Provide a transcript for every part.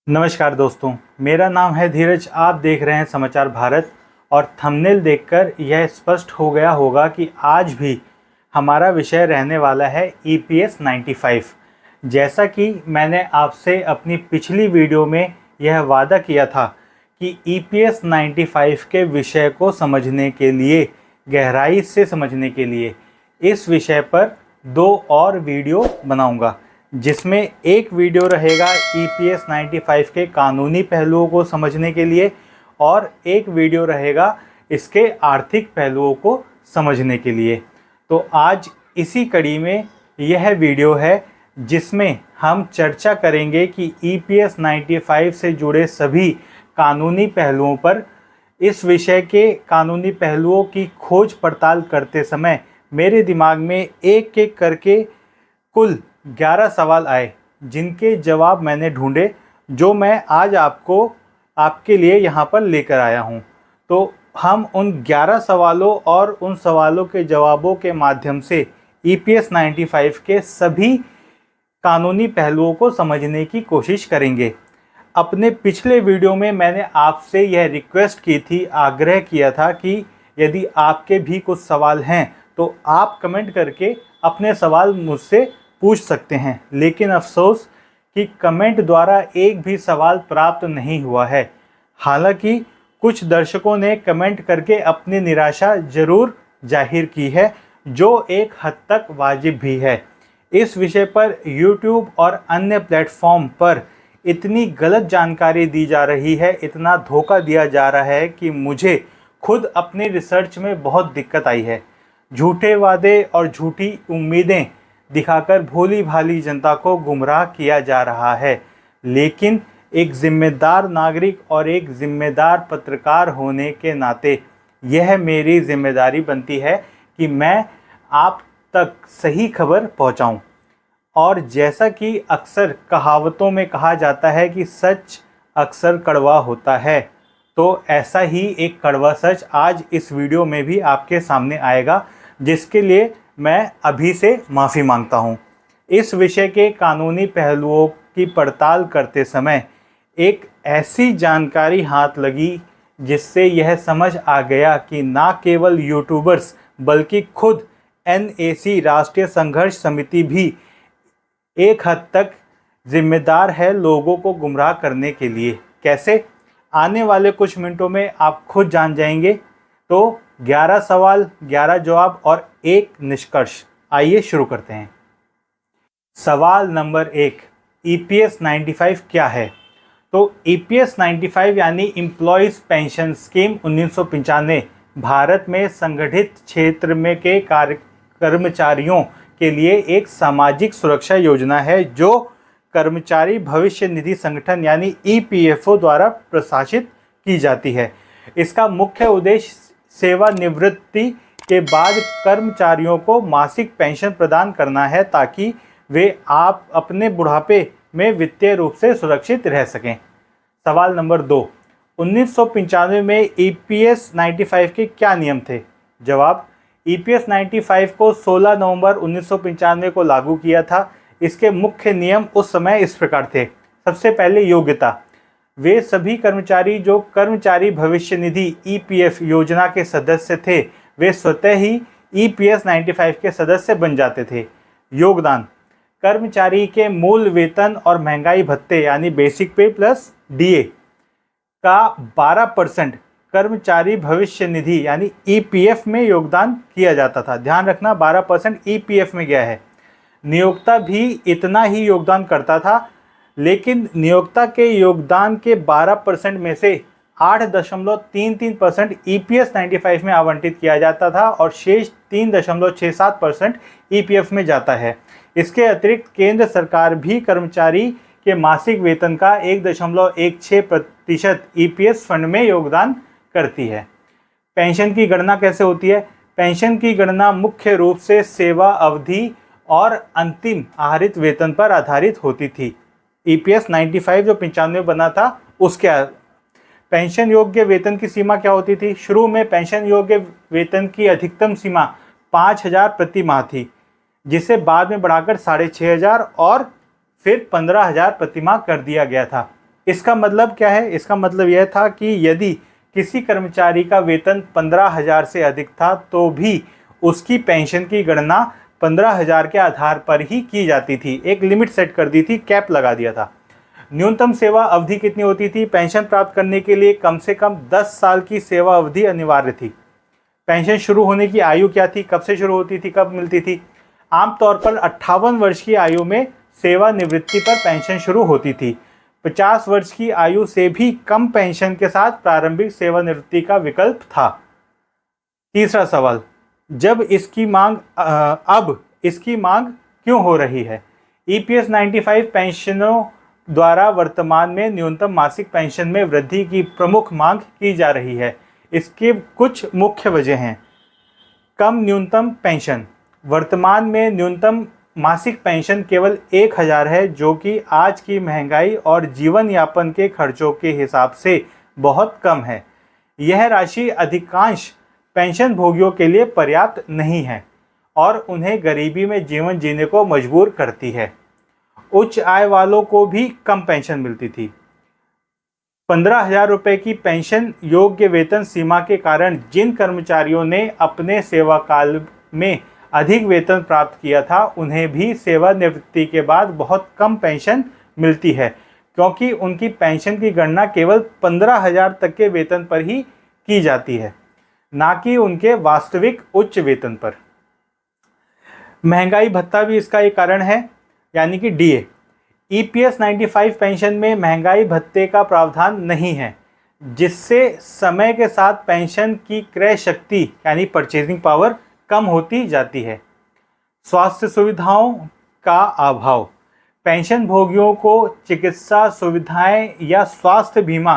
नमस्कार दोस्तों, मेरा नाम है धीरज। आप देख रहे हैं समाचार भारत और थंबनेल देखकर यह स्पष्ट हो गया होगा कि आज भी हमारा विषय रहने वाला है EPS 95। जैसा कि मैंने आपसे अपनी पिछली वीडियो में यह वादा किया था कि EPS 95 के विषय को समझने के लिए, गहराई से समझने के लिए इस विषय पर 2 और वीडियो बनाऊंगा, जिसमें एक वीडियो रहेगा EPS 95 के कानूनी पहलुओं को समझने के लिए और एक वीडियो रहेगा इसके आर्थिक पहलुओं को समझने के लिए। तो आज इसी कड़ी में यह वीडियो है जिसमें हम चर्चा करेंगे कि EPS 95 से जुड़े सभी कानूनी पहलुओं पर। इस विषय के कानूनी पहलुओं की खोज पड़ताल करते समय मेरे दिमाग में एक एक करके कुल 11 सवाल आए, जिनके जवाब मैंने ढूंढे, जो मैं आज आपके लिए यहाँ पर लेकर आया हूँ। तो हम उन 11 सवालों और उन सवालों के जवाबों के माध्यम से EPS 95 के सभी कानूनी पहलुओं को समझने की कोशिश करेंगे। अपने पिछले वीडियो में मैंने आपसे यह रिक्वेस्ट की थी, आग्रह किया था कि यदि आपके भी कुछ सवाल हैं तो आप कमेंट करके अपने सवाल मुझसे पूछ सकते हैं, लेकिन अफसोस कि कमेंट द्वारा एक भी सवाल प्राप्त नहीं हुआ है। हालांकि कुछ दर्शकों ने कमेंट करके अपनी निराशा जरूर जाहिर की है, जो एक हद तक वाजिब भी है। इस विषय पर YouTube और अन्य प्लेटफॉर्म पर इतनी गलत जानकारी दी जा रही है, इतना धोखा दिया जा रहा है कि मुझे खुद अपनी रिसर्च में बहुत दिक्कत आई है। झूठे वादे और झूठी उम्मीदें दिखाकर भोली भाली जनता को गुमराह किया जा रहा है। लेकिन एक जिम्मेदार नागरिक और एक जिम्मेदार पत्रकार होने के नाते यह मेरी जिम्मेदारी बनती है कि मैं आप तक सही खबर पहुंचाऊं। और जैसा कि अक्सर कहावतों में कहा जाता है कि सच अक्सर कड़वा होता है, तो ऐसा ही एक कड़वा सच आज इस वीडियो में भी आपके सामने आएगा, जिसके लिए मैं अभी से माफ़ी मांगता हूं। इस विषय के कानूनी पहलुओं की पड़ताल करते समय एक ऐसी जानकारी हाथ लगी जिससे यह समझ आ गया कि ना केवल यूट्यूबर्स बल्कि खुद NAC राष्ट्रीय संघर्ष समिति भी एक हद तक जिम्मेदार है लोगों को गुमराह करने के लिए। कैसे? आने वाले कुछ मिनटों में आप खुद जान जाएंगे। तो 11 सवाल, 11 जवाब और एक निष्कर्ष। आइए शुरू करते हैं। सवाल नंबर 1, EPS 95 क्या है? तो EPS 95 यानी एम्प्लॉयज़ पेंशन स्कीम 1995 भारत में संगठित क्षेत्र में के कर्मचारियों के लिए एक सामाजिक सुरक्षा योजना है, जो कर्मचारी भविष्य निधि संगठन यानी EPFO द्वारा प्रशासित की जाती है। इसका मुख्य उद्देश्य सेवानिवृत्ति के बाद कर्मचारियों को मासिक पेंशन प्रदान करना है, ताकि वे आप अपने बुढ़ापे में वित्तीय रूप से सुरक्षित रह सकें। सवाल नंबर 2, 1995 में EPS 95 के क्या नियम थे? जवाब, EPS 95 को 16 नवंबर 1995 को लागू किया था। इसके मुख्य नियम उस समय इस प्रकार थे। सबसे पहले योग्यता। वे सभी कर्मचारी जो कर्मचारी भविष्य निधि EPF योजना के सदस्य थे, वे स्वतः ही EPS 95 के सदस्य बन जाते थे। योगदान। कर्मचारी के मूल वेतन और महंगाई भत्ते यानी बेसिक पे प्लस DA का 12% कर्मचारी भविष्य निधि यानी EPF में योगदान किया जाता था। ध्यान रखना, 12% EPF में गया है। नियोक्ता भी इतना ही योगदान करता था, लेकिन नियोक्ता के योगदान के 12% में से 8.33% EPS 95 में आवंटित किया जाता था और शेष 3.67% EPF में जाता है। इसके अतिरिक्त केंद्र सरकार भी कर्मचारी के मासिक वेतन का 1.16% EPS फंड में योगदान करती है। पेंशन की गणना कैसे होती है? पेंशन की गणना मुख्य रूप से सेवा अवधि और अंतिम आहरित वेतन पर आधारित होती थी। EPS 95 जो 95 बना था, उसके पेंशन योग्य वेतन की सीमा क्या होती थी? शुरू में पेंशन योग्य वेतन की अधिकतम सीमा 5,000 प्रति माह थी, जिसे बाद में बढ़ाकर 6,500 और फिर 15,000 प्रतिमाह कर दिया गया था। इसका मतलब क्या है? इसका मतलब यह था कि यदि किसी कर्मचारी का वेतन 15,000 से अधिक था तो भी उसकी पेंशन की गणना 15,000 के आधार पर ही की जाती थी। एक लिमिट सेट कर दी थी, कैप लगा दिया था। न्यूनतम सेवा अवधि कितनी होती थी? पेंशन प्राप्त करने के लिए कम से कम 10 साल की सेवा अवधि अनिवार्य थी। पेंशन शुरू होने की आयु क्या थी? कब से शुरू होती थी, कब मिलती थी? आमतौर पर 58 वर्ष की आयु में सेवानिवृत्ति पर पेंशन शुरू होती थी। 50 वर्ष की आयु से भी कम पेंशन के साथ प्रारंभिक सेवानिवृत्ति का विकल्प था। तीसरा सवाल, अब इसकी मांग क्यों हो रही है? ईपीएस 95 पेंशनों द्वारा वर्तमान में न्यूनतम मासिक पेंशन में वृद्धि की प्रमुख मांग की जा रही है। इसके कुछ मुख्य वजह हैं। कम न्यूनतम पेंशन। वर्तमान में न्यूनतम मासिक पेंशन केवल 1,000 है, जो कि आज की महंगाई और जीवन यापन के खर्चों के हिसाब से बहुत कम है। यह राशि अधिकांश पेंशन भोगियों के लिए पर्याप्त नहीं है और उन्हें गरीबी में जीवन जीने को मजबूर करती है। उच्च आय वालों को भी कम पेंशन मिलती थी। 15,000 रुपये की पेंशन योग्य वेतन सीमा के कारण जिन कर्मचारियों ने अपने सेवा काल में अधिक वेतन प्राप्त किया था, उन्हें भी सेवानिवृत्ति के बाद बहुत कम पेंशन मिलती है, क्योंकि उनकी पेंशन की गणना केवल 15,000 तक के वेतन पर ही की जाती है, ना कि उनके वास्तविक उच्च वेतन पर। महंगाई भत्ता भी इसका एक कारण है, यानी कि डीए। ईपीएस 95 पेंशन में महंगाई भत्ते का प्रावधान नहीं है, जिससे समय के साथ पेंशन की क्रय शक्ति यानी परचेजिंग पावर कम होती जाती है। स्वास्थ्य सुविधाओं का अभाव। पेंशन भोगियों को चिकित्सा सुविधाएं या स्वास्थ्य बीमा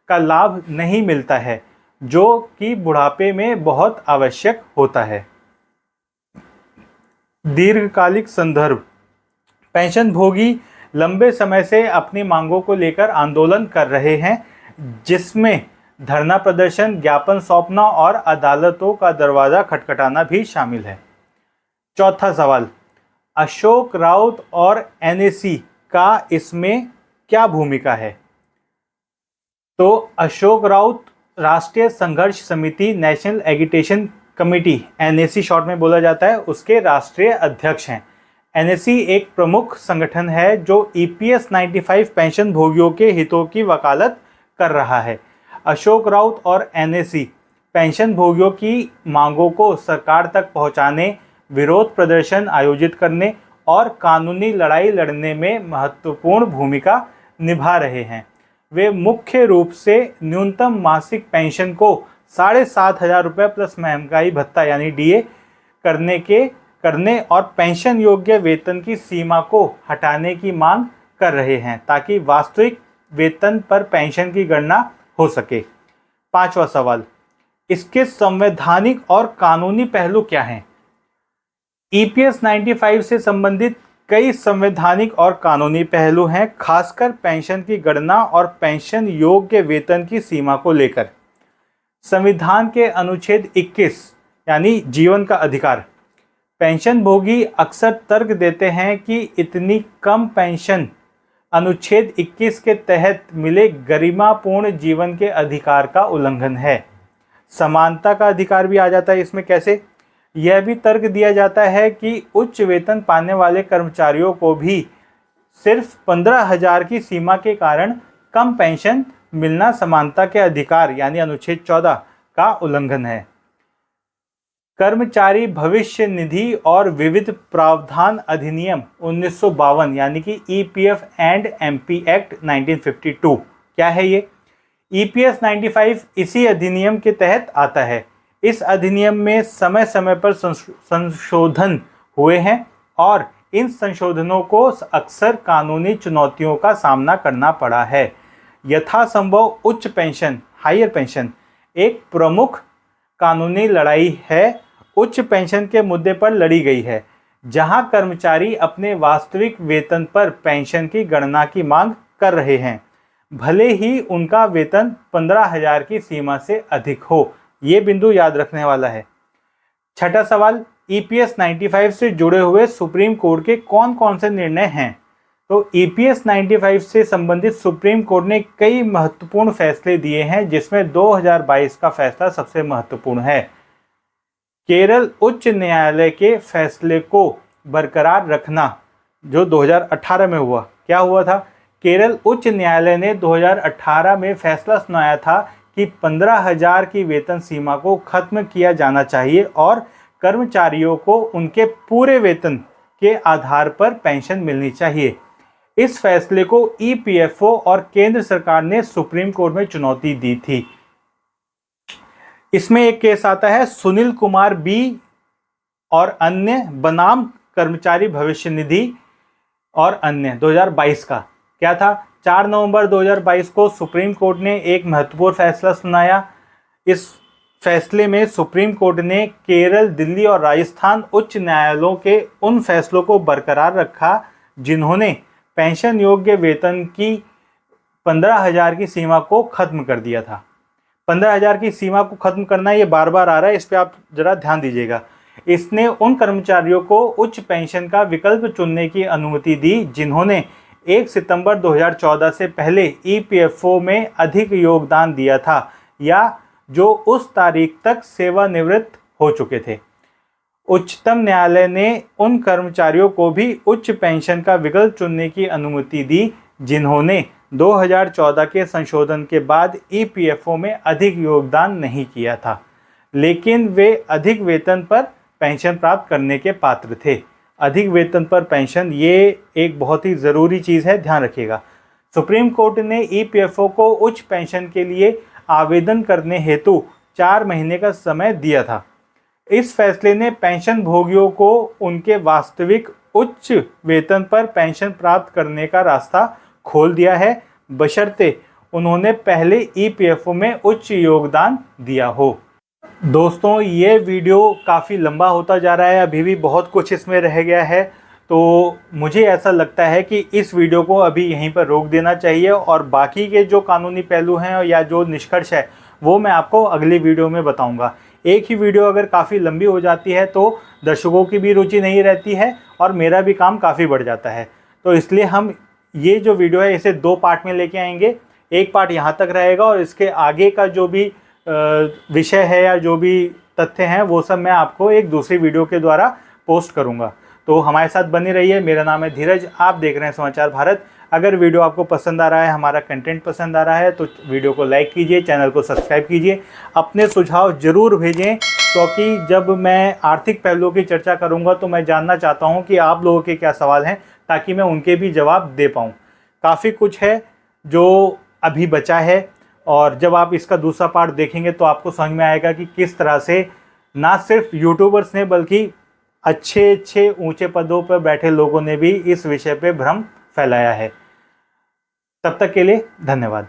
का लाभ नहीं मिलता है, जो कि बुढ़ापे में बहुत आवश्यक होता है। दीर्घकालिक संदर्भ। पेंशन भोगी लंबे समय से अपनी मांगों को लेकर आंदोलन कर रहे हैं, जिसमें धरना प्रदर्शन, ज्ञापन सौंपना और अदालतों का दरवाजा खटखटाना भी शामिल है। चौथा सवाल, अशोक राउत और एनएसी का इसमें क्या भूमिका है? तो अशोक राउत राष्ट्रीय संघर्ष समिति, national agitation committee, NAC short में बोला जाता है, उसके राष्ट्रीय अध्यक्ष हैं। एनएसी एक प्रमुख संगठन है जो ईपीएस 95 पेंशन भोगियों के हितों की वकालत कर रहा है। अशोक राउत और एनएसी पेंशन भोगियों की मांगों को सरकार तक पहुंचाने, विरोध प्रदर्शन आयोजित करने और कानूनी लड़ाई लड़ने में महत्वपूर्ण भूमिका निभा रहे हैं। वे मुख्य रूप से न्यूनतम मासिक पेंशन को 7,500 रुपये प्लस महंगाई भत्ता यानी डीए करने और पेंशन योग्य वेतन की सीमा को हटाने की मांग कर रहे हैं, ताकि वास्तविक वेतन पर पेंशन की गणना हो सके। पांचवा सवाल, इसके संवैधानिक और कानूनी पहलू क्या हैं? ईपीएस 95 से संबंधित कई संवैधानिक और कानूनी पहलू हैं, खासकर पेंशन की गणना और पेंशन योग्य वेतन की सीमा को लेकर। संविधान के अनुच्छेद 21 यानी जीवन का अधिकार। पेंशन भोगी अक्सर तर्क देते हैं कि इतनी कम पेंशन अनुच्छेद 21 के तहत मिले गरिमापूर्ण जीवन के अधिकार का उल्लंघन है। समानता का अधिकार भी आ जाता है इसमें। कैसे? यह भी तर्क दिया जाता है कि उच्च वेतन पाने वाले कर्मचारियों को भी सिर्फ 15,000 की सीमा के कारण कम पेंशन मिलना समानता के अधिकार यानी अनुच्छेद 14 का उल्लंघन है। कर्मचारी भविष्य निधि और विविध प्रावधान अधिनियम 1952 यानी कि ईपीएफ एंड एमपी एक्ट 1952 क्या है ये? ईपीएस 95 इसी अधिनियम के तहत आता है। इस अधिनियम में समय समय पर संशोधन हुए हैं और इन संशोधनों को अक्सर कानूनी चुनौतियों का सामना करना पड़ा है। यथासंभव उच्च पेंशन, हायर पेंशन एक प्रमुख कानूनी लड़ाई है। उच्च पेंशन के मुद्दे पर लड़ी गई है, जहां कर्मचारी अपने वास्तविक वेतन पर पेंशन की गणना की मांग कर रहे हैं, भले ही उनका वेतन 15,000 की सीमा से अधिक हो। ये बिंदु याद रखने वाला है। छठा सवाल, ईपीएस 95 से जुड़े हुए सुप्रीम कोर्ट के कौन कौन से निर्णय हैं? तो EPS 95 से संबंधित सुप्रीम कोर्ट ने कई महत्वपूर्ण फैसले दिए हैं, जिसमें 2022 का फैसला सबसे महत्वपूर्ण है। केरल उच्च न्यायालय के फैसले को बरकरार रखना, जो 2018 में हुआ। क्या हुआ था? केरल उच्च न्यायालय ने 2018 में फैसला सुनाया था कि 15,000 की वेतन सीमा को खत्म किया जाना चाहिए और कर्मचारियों को उनके पूरे वेतन के आधार पर पेंशन मिलनी चाहिए। इस फैसले को EPFO और केंद्र सरकार ने सुप्रीम कोर्ट में चुनौती दी थी। इसमें एक केस आता है सुनील कुमार बी और अन्य बनाम कर्मचारी भविष्य निधि और अन्य 2022 का। क्या था? 4 नवंबर 2022 को सुप्रीम कोर्ट ने एक महत्वपूर्ण फैसला सुनाया। इस फैसले में सुप्रीम कोर्ट ने केरल, दिल्ली और राजस्थान उच्च न्यायालयों के उन फैसलों को बरकरार रखा जिन्होंने पेंशन योग्य वेतन की 15,000 की सीमा को खत्म कर दिया था। 15,000 की सीमा को खत्म करना, ये बार बार आ रहा है, इस पर आप जरा ध्यान दीजिएगा। इसने उन कर्मचारियों को उच्च पेंशन का विकल्प चुनने की अनुमति दी जिन्होंने 1 सितंबर 2014 से पहले EPFO में अधिक योगदान दिया था या जो उस तारीख तक सेवानिवृत्त हो चुके थे। उच्चतम न्यायालय ने उन कर्मचारियों को भी उच्च पेंशन का विकल्प चुनने की अनुमति दी जिन्होंने 2014 के संशोधन के बाद EPFO में अधिक योगदान नहीं किया था, लेकिन वे अधिक वेतन पर पेंशन प्राप्त करने के पात्र थे। अधिक वेतन पर पेंशन, ये एक बहुत ही ज़रूरी चीज़ है, ध्यान रखिएगा। सुप्रीम कोर्ट ने EPFO को उच्च पेंशन के लिए आवेदन करने हेतु 4 महीने का समय दिया था। इस फैसले ने पेंशन भोगियों को उनके वास्तविक उच्च वेतन पर पेंशन प्राप्त करने का रास्ता खोल दिया है, बशर्ते उन्होंने पहले EPFO में उच्च योगदान दिया हो। दोस्तों, ये वीडियो काफ़ी लंबा होता जा रहा है, अभी भी बहुत कुछ इसमें रह गया है, तो मुझे ऐसा लगता है कि इस वीडियो को अभी यहीं पर रोक देना चाहिए और बाकी के जो कानूनी पहलू हैं या जो निष्कर्ष है वो मैं आपको अगली वीडियो में बताऊंगा। एक ही वीडियो अगर काफ़ी लंबी हो जाती है तो दर्शकों की भी रुचि नहीं रहती है और मेरा भी काम काफ़ी बढ़ जाता है। तो इसलिए हम ये जो वीडियो है इसे 2 पार्ट में लेके आएंगे। एक पार्ट यहाँ तक रहेगा और इसके आगे का जो भी विषय है या जो भी तथ्य हैं वो सब मैं आपको एक दूसरी वीडियो के द्वारा पोस्ट करूँगा। तो हमारे साथ बने रहिए। मेरा नाम है धीरज, आप देख रहे हैं समाचार भारत। अगर वीडियो आपको पसंद आ रहा है, हमारा कंटेंट पसंद आ रहा है तो वीडियो को लाइक कीजिए, चैनल को सब्सक्राइब कीजिए, अपने सुझाव ज़रूर भेजें, क्योंकि जब मैं आर्थिक पहलुओं की चर्चा करूंगा तो मैं जानना चाहता हूं कि आप लोगों के क्या सवाल हैं, ताकि मैं उनके भी जवाब दे पाऊँ। काफ़ी कुछ है जो अभी बचा है और जब आप इसका दूसरा पार्ट देखेंगे तो आपको समझ में आएगा कि किस तरह से ना सिर्फ यूट्यूबर्स ने बल्कि अच्छे ऊंचे पदों पर बैठे लोगों ने भी इस विषय पे भ्रम फैलाया है। तब तक के लिए धन्यवाद।